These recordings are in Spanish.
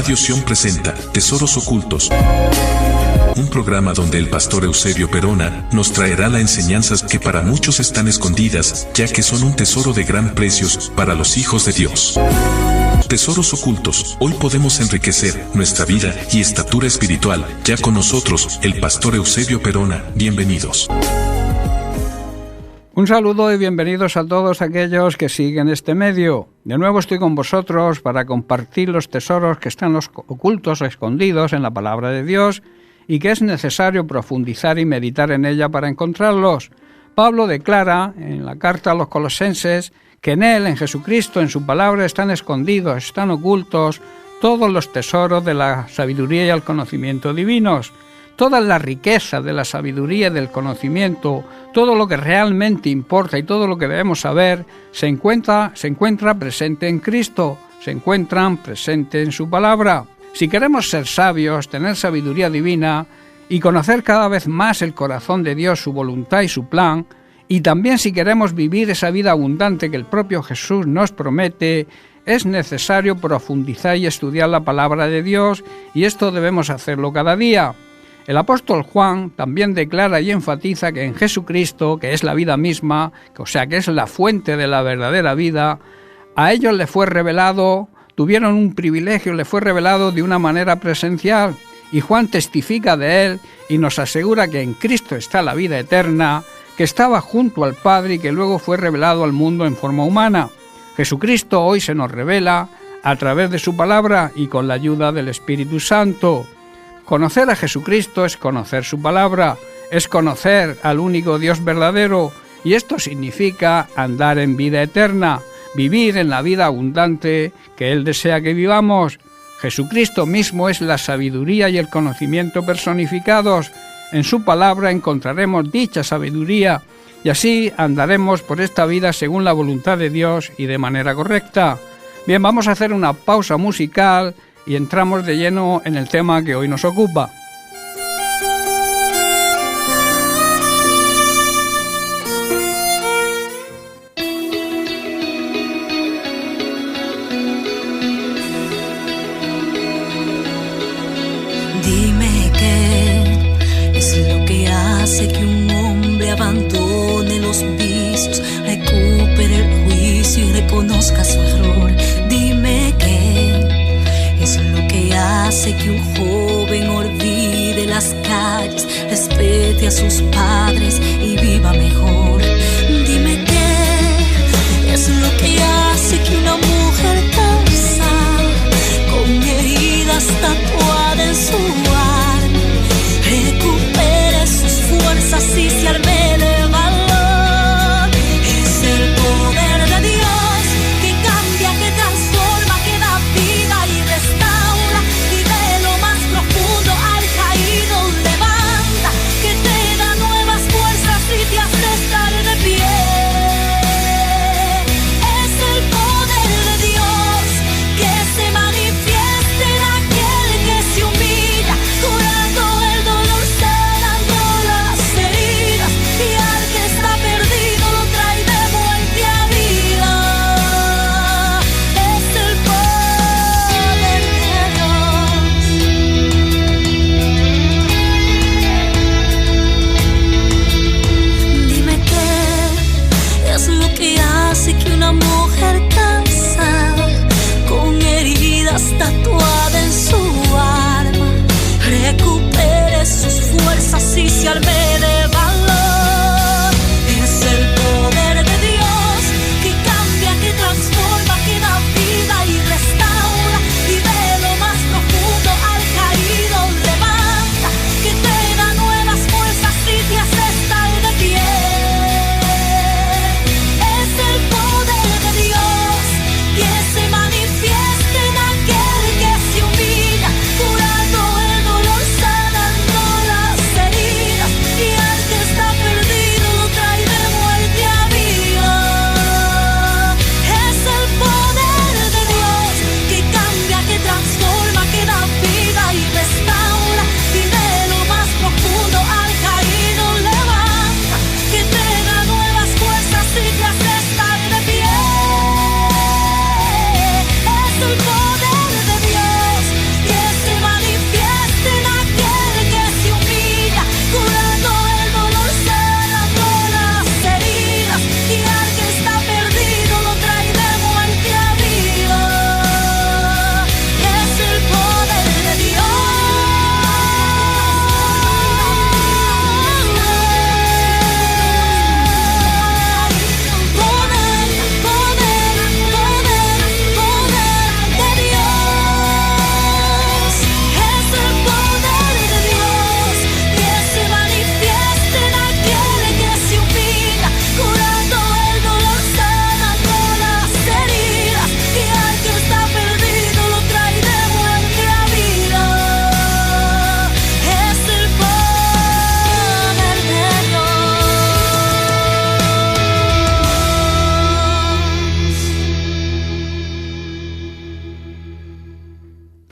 Radio Sion presenta Tesoros Ocultos, un programa donde el pastor Eusebio Perona nos traerá las enseñanzas que para muchos están escondidas, ya que son un tesoro de gran precio para los hijos de Dios. Tesoros Ocultos, hoy podemos enriquecer nuestra vida y estatura espiritual. Ya con nosotros, el pastor Eusebio Perona. Bienvenidos. Un saludo y bienvenidos a todos aquellos que siguen este medio. De nuevo estoy con vosotros para compartir los tesoros que están ocultos o escondidos en la palabra de Dios y que es necesario profundizar y meditar en ella para encontrarlos. Pablo declara en la carta a los Colosenses que en Él, en Jesucristo, en su palabra están escondidos, están ocultos todos los tesoros de la sabiduría y el conocimiento divinos. Toda la riqueza de la sabiduría y del conocimiento, todo lo que realmente importa y todo lo que debemos saber, se encuentra presente en Cristo, se encuentran presente en su palabra. Si queremos ser sabios, tener sabiduría divina y conocer cada vez más el corazón de Dios, su voluntad y su plan, y también si queremos vivir esa vida abundante que el propio Jesús nos promete, es necesario profundizar y estudiar la palabra de Dios, y esto debemos hacerlo cada día. El apóstol Juan también declara y enfatiza que en Jesucristo, que es la vida misma, o sea que es la fuente de la verdadera vida, a ellos les fue revelado, tuvieron un privilegio, les fue revelado de una manera presencial, y Juan testifica de él y nos asegura que en Cristo está la vida eterna, que estaba junto al Padre y que luego fue revelado al mundo en forma humana. Jesucristo hoy se nos revela a través de su palabra y con la ayuda del Espíritu Santo. Conocer a Jesucristo es conocer su palabra, es conocer al único Dios verdadero, y esto significa andar en vida eterna, vivir en la vida abundante que Él desea que vivamos. Jesucristo mismo es la sabiduría y el conocimiento personificados. En su palabra encontraremos dicha sabiduría, y así andaremos por esta vida según la voluntad de Dios y de manera correcta. Bien, vamos a hacer una pausa musical y entramos de lleno en el tema que hoy nos ocupa. Dime qué es lo que hace que un hombre abandone los vicios, recupere el juicio y reconozca su error. Dime qué es lo que hace que un joven olvide las calles, respete a sus padres y viva mejor. Dime qué es lo que hace que una mujer casada con heridas tatuadas en su alma recupere sus fuerzas y se arme de valor. Es el poder de Dios que cambia, que transforma, que da vida y restaura, y de lo más profundo al caído levanta, que te da nuevas fuerzas y te hace estar de pie. Es el poder de Dios que se manifiesta en aquel que se humilla, curando el dolor, sanando las heridas y al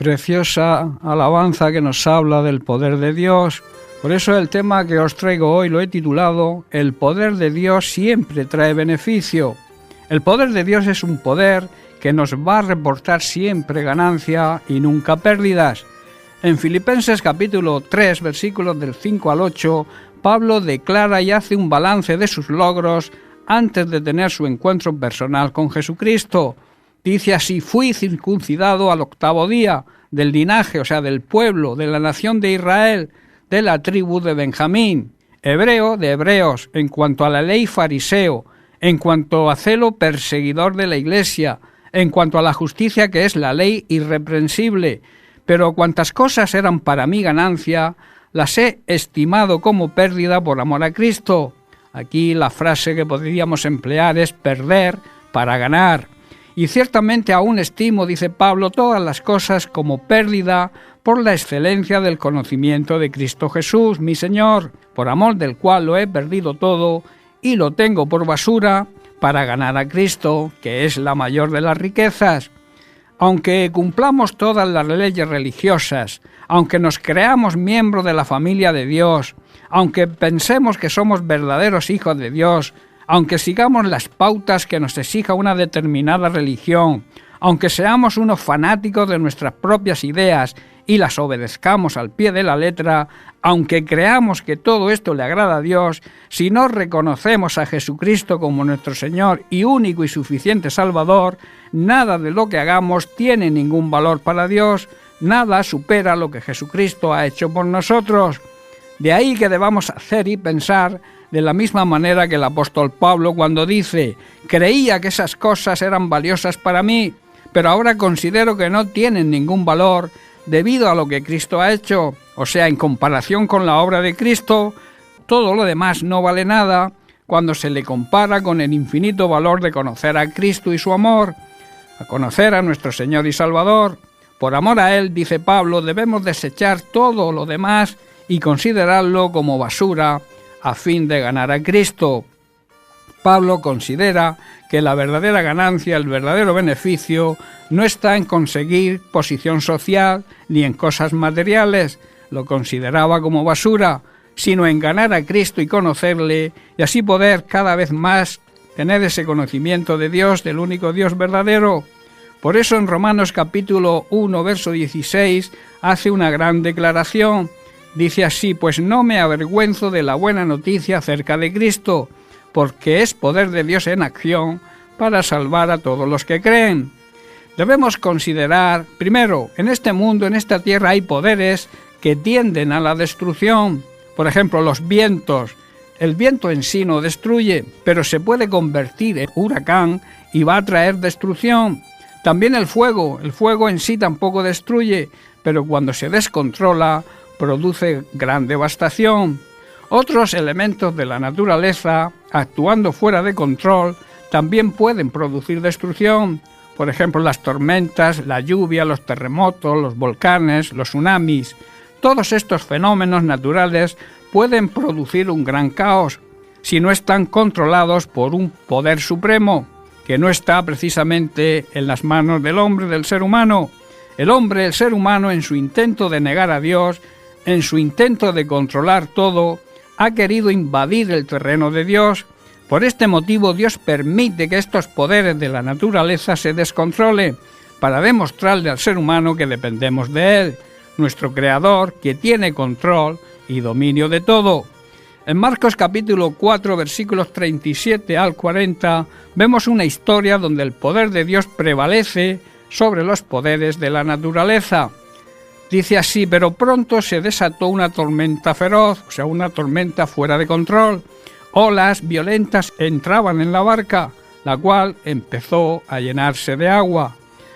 Preciosa alabanza que nos habla del poder de Dios. Por eso el tema que os traigo hoy lo he titulado El poder de Dios siempre trae beneficio. El poder de Dios es un poder que nos va a reportar siempre ganancia y nunca pérdidas. En Filipenses capítulo 3, versículos del 5 al 8, Pablo declara y hace un balance de sus logros antes de tener su encuentro personal con Jesucristo. Dice así: fui circuncidado al 8º día, del linaje, o sea, del pueblo, de la nación de Israel, de la tribu de Benjamín, hebreo de hebreos, en cuanto a la ley fariseo, en cuanto a celo perseguidor de la iglesia, en cuanto a la justicia que es la ley irreprensible. Pero cuantas cosas eran para mí ganancia, las he estimado como pérdida por amor a Cristo. Aquí la frase que podríamos emplear es perder para ganar. Y ciertamente aún estimo, dice Pablo, todas las cosas como pérdida por la excelencia del conocimiento de Cristo Jesús, mi Señor, por amor del cual lo he perdido todo y lo tengo por basura para ganar a Cristo, que es la mayor de las riquezas. Aunque cumplamos todas las leyes religiosas, aunque nos creamos miembros de la familia de Dios, aunque pensemos que somos verdaderos hijos de Dios, aunque sigamos las pautas que nos exija una determinada religión, aunque seamos unos fanáticos de nuestras propias ideas y las obedezcamos al pie de la letra, aunque creamos que todo esto le agrada a Dios, si no reconocemos a Jesucristo como nuestro Señor y único y suficiente Salvador, nada de lo que hagamos tiene ningún valor para Dios, nada supera lo que Jesucristo ha hecho por nosotros. De ahí que debamos hacer y pensar de la misma manera que el apóstol Pablo cuando dice: creía que esas cosas eran valiosas para mí, pero ahora considero que no tienen ningún valor debido a lo que Cristo ha hecho. O sea, en comparación con la obra de Cristo, todo lo demás no vale nada cuando se le compara con el infinito valor de conocer a Cristo y su amor, a conocer a nuestro Señor y Salvador. Por amor a Él, dice Pablo, debemos desechar todo lo demás y considerarlo como basura a fin de ganar a Cristo. Pablo considera que la verdadera ganancia, el verdadero beneficio, no está en conseguir posición social ni en cosas materiales, lo consideraba como basura, sino en ganar a Cristo y conocerle, y así poder cada vez más tener ese conocimiento de Dios, del único Dios verdadero. Por eso en Romanos capítulo 1, verso 16, hace una gran declaración. Dice así: pues no me avergüenzo de la buena noticia acerca de Cristo, porque es poder de Dios en acción para salvar a todos los que creen. Debemos considerar, primero, en este mundo, en esta tierra, hay poderes que tienden a la destrucción. Por ejemplo, los vientos. El viento en sí no destruye, pero se puede convertir en huracán y va a traer destrucción. También el fuego en sí tampoco destruye, pero cuando se descontrola, produce gran devastación. Otros elementos de la naturaleza, actuando fuera de control, también pueden producir destrucción. Por ejemplo, las tormentas, la lluvia, los terremotos, los volcanes, los tsunamis. Todos estos fenómenos naturales pueden producir un gran caos si no están controlados por un poder supremo, que no está precisamente en las manos del hombre, del ser humano. El ser humano, en su intento de negar a Dios, en su intento de controlar todo, ha querido invadir el terreno de Dios. Por este motivo, Dios permite que estos poderes de la naturaleza se descontrolen para demostrarle al ser humano que dependemos de Él, nuestro Creador, que tiene control y dominio de todo. En Marcos capítulo 4, versículos 37 al 40, vemos una historia donde el poder de Dios prevalece sobre los poderes de la naturaleza. Dice así: pero pronto se desató una tormenta feroz, o sea, una tormenta fuera de control. Olas violentas entraban en la barca, la cual empezó a llenarse de agua.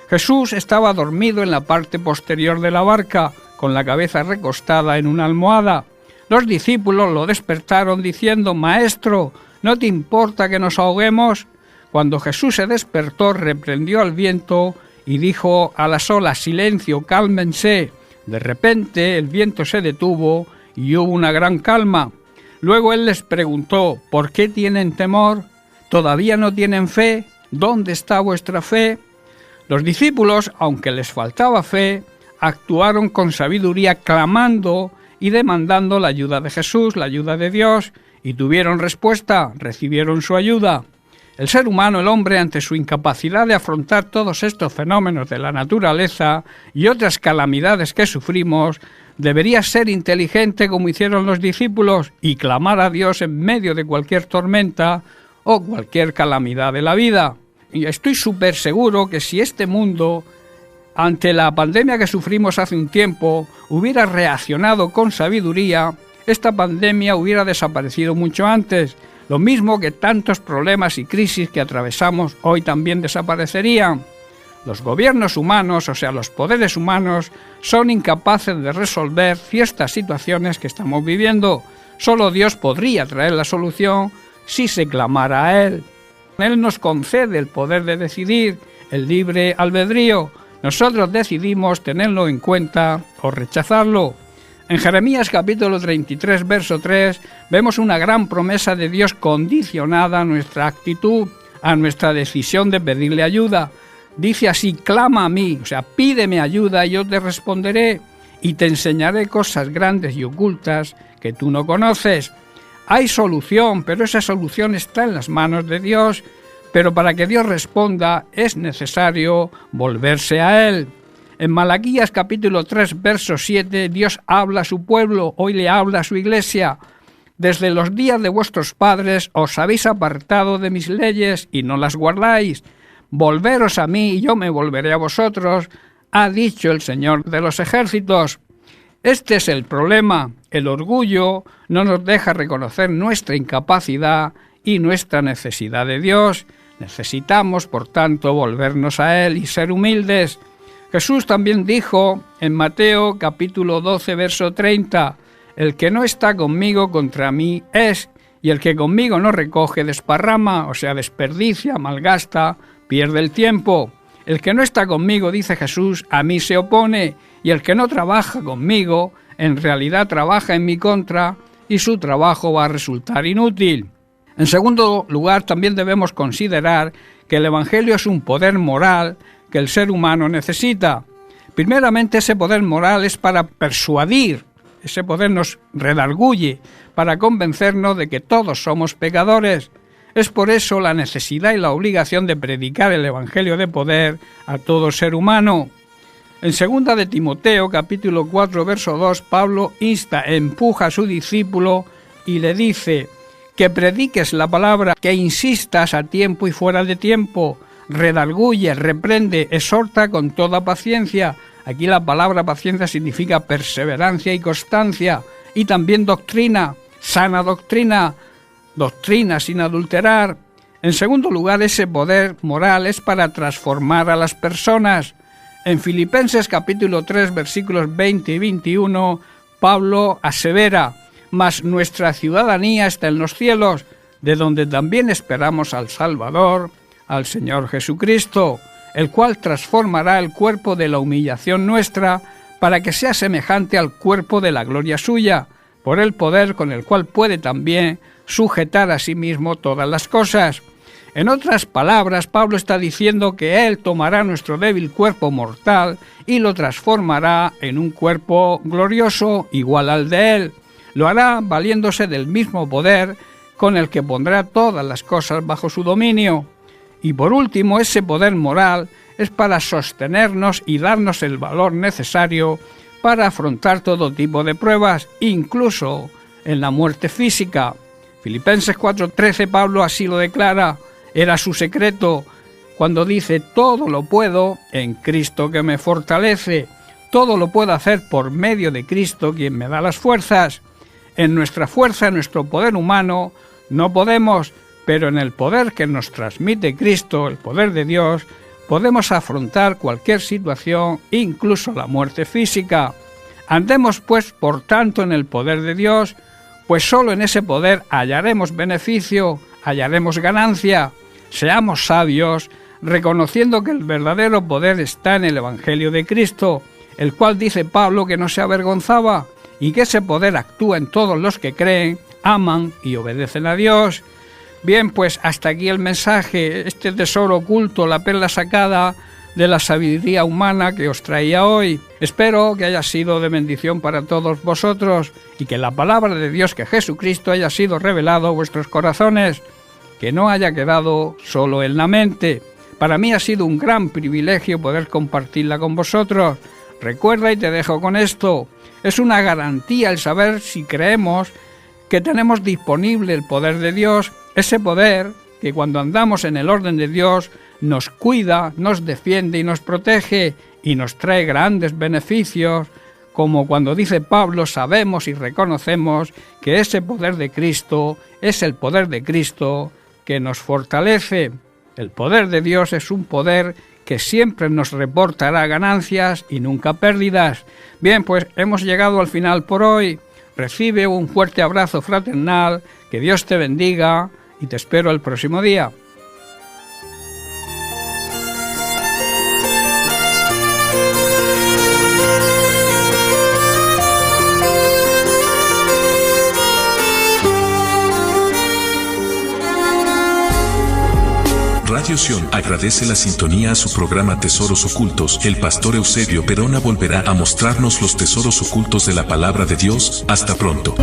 Jesús estaba dormido en la parte posterior de la barca, con la cabeza recostada en una almohada. Los discípulos lo despertaron diciendo: Maestro, ¿no te importa que nos ahoguemos? Cuando Jesús se despertó, reprendió al viento y dijo a las olas: Silencio, cálmense. De repente el viento se detuvo y hubo una gran calma. Luego él les preguntó: ¿por qué tienen temor? ¿Todavía no tienen fe? ¿Dónde está vuestra fe? Los discípulos, aunque les faltaba fe, actuaron con sabiduría, clamando y demandando la ayuda de Jesús, la ayuda de Dios, y tuvieron respuesta, recibieron su ayuda. El ser humano, el hombre, ante su incapacidad de afrontar todos estos fenómenos de la naturaleza y otras calamidades que sufrimos, debería ser inteligente como hicieron los discípulos y clamar a Dios en medio de cualquier tormenta o cualquier calamidad de la vida. Y estoy súper seguro que si este mundo, ante la pandemia que sufrimos hace un tiempo, hubiera reaccionado con sabiduría, esta pandemia hubiera desaparecido mucho antes. Lo mismo que tantos problemas y crisis que atravesamos hoy también desaparecerían. Los gobiernos humanos, o sea, los poderes humanos, son incapaces de resolver ciertas situaciones que estamos viviendo. Solo Dios podría traer la solución si se clamara a Él. Él nos concede el poder de decidir, el libre albedrío. Nosotros decidimos tenerlo en cuenta o rechazarlo. En Jeremías capítulo 33, verso 3, vemos una gran promesa de Dios condicionada a nuestra actitud, a nuestra decisión de pedirle ayuda. Dice así: clama a mí, o sea, pídeme ayuda y yo te responderé y te enseñaré cosas grandes y ocultas que tú no conoces. Hay solución, pero esa solución está en las manos de Dios, pero para que Dios responda es necesario volverse a Él. En Malaquías capítulo 3, verso 7, Dios habla a su pueblo, hoy le habla a su iglesia. Desde los días de vuestros padres os habéis apartado de mis leyes y no las guardáis. Volveros a mí y yo me volveré a vosotros, ha dicho el Señor de los ejércitos. Este es el problema. El orgullo no nos deja reconocer nuestra incapacidad y nuestra necesidad de Dios. Necesitamos, por tanto, volvernos a Él y ser humildes. Jesús también dijo en Mateo capítulo 12, verso 30, el que no está conmigo contra mí es, y el que conmigo no recoge desparrama, o sea, desperdicia, malgasta, pierde el tiempo. El que no está conmigo, dice Jesús, a mí se opone, y el que no trabaja conmigo, en realidad trabaja en mi contra, y su trabajo va a resultar inútil. En segundo lugar, también debemos considerar que el Evangelio es un poder moral que el ser humano necesita. Primeramente, ese poder moral es para persuadir, ese poder nos redarguye, para convencernos de que todos somos pecadores. Es por eso la necesidad y la obligación de predicar el Evangelio de poder a todo ser humano. En 2 de Timoteo, capítulo 4, verso 2, Pablo empuja a su discípulo y le dice que prediques la palabra, que insistas a tiempo y fuera de tiempo, redarguye, reprende, exhorta con toda paciencia. Aquí la palabra paciencia significa perseverancia y constancia, y también doctrina, sana doctrina, doctrina sin adulterar. En segundo lugar, ese poder moral es para transformar a las personas. En Filipenses capítulo 3, versículos 20 y 21, Pablo asevera: mas nuestra ciudadanía está en los cielos, de donde también esperamos al Salvador, al Señor Jesucristo, el cual transformará el cuerpo de la humillación nuestra para que sea semejante al cuerpo de la gloria suya, por el poder con el cual puede también sujetar a sí mismo todas las cosas. En otras palabras, Pablo está diciendo que Él tomará nuestro débil cuerpo mortal y lo transformará en un cuerpo glorioso igual al de Él. Lo hará valiéndose del mismo poder con el que pondrá todas las cosas bajo su dominio. Y por último, ese poder moral es para sostenernos y darnos el valor necesario para afrontar todo tipo de pruebas, incluso en la muerte física. Filipenses 4:13, Pablo así lo declara, era su secreto, cuando dice: todo lo puedo en Cristo que me fortalece, todo lo puedo hacer por medio de Cristo quien me da las fuerzas. En nuestra fuerza, en nuestro poder humano, no podemos, pero en el poder que nos transmite Cristo, el poder de Dios, podemos afrontar cualquier situación, incluso la muerte física. Andemos pues, por tanto, en el poder de Dios, pues solo en ese poder hallaremos beneficio, hallaremos ganancia. Seamos sabios, reconociendo que el verdadero poder está en el Evangelio de Cristo, el cual dice Pablo que no se avergonzaba, y que ese poder actúa en todos los que creen, aman y obedecen a Dios. Bien, pues hasta aquí el mensaje, este tesoro oculto, la perla sacada, de la sabiduría humana que os traía hoy. Espero que haya sido de bendición para todos vosotros y que la palabra de Dios, que Jesucristo, haya sido revelado a vuestros corazones, que no haya quedado solo en la mente. Para mí ha sido un gran privilegio poder compartirla con vosotros. Recuerda, y te dejo con esto, es una garantía el saber si creemos que tenemos disponible el poder de Dios, ese poder que cuando andamos en el orden de Dios nos cuida, nos defiende y nos protege y nos trae grandes beneficios, como cuando dice Pablo, sabemos y reconocemos que ese poder de Cristo es el poder de Cristo que nos fortalece. El poder de Dios es un poder que siempre nos reportará ganancias y nunca pérdidas. Bien, pues hemos llegado al final por hoy. Recibe un fuerte abrazo fraternal, que Dios te bendiga y te espero el próximo día. Radio Sion agradece la sintonía a su programa Tesoros Ocultos. El pastor Eusebio Perona volverá a mostrarnos los tesoros ocultos de la palabra de Dios. Hasta pronto.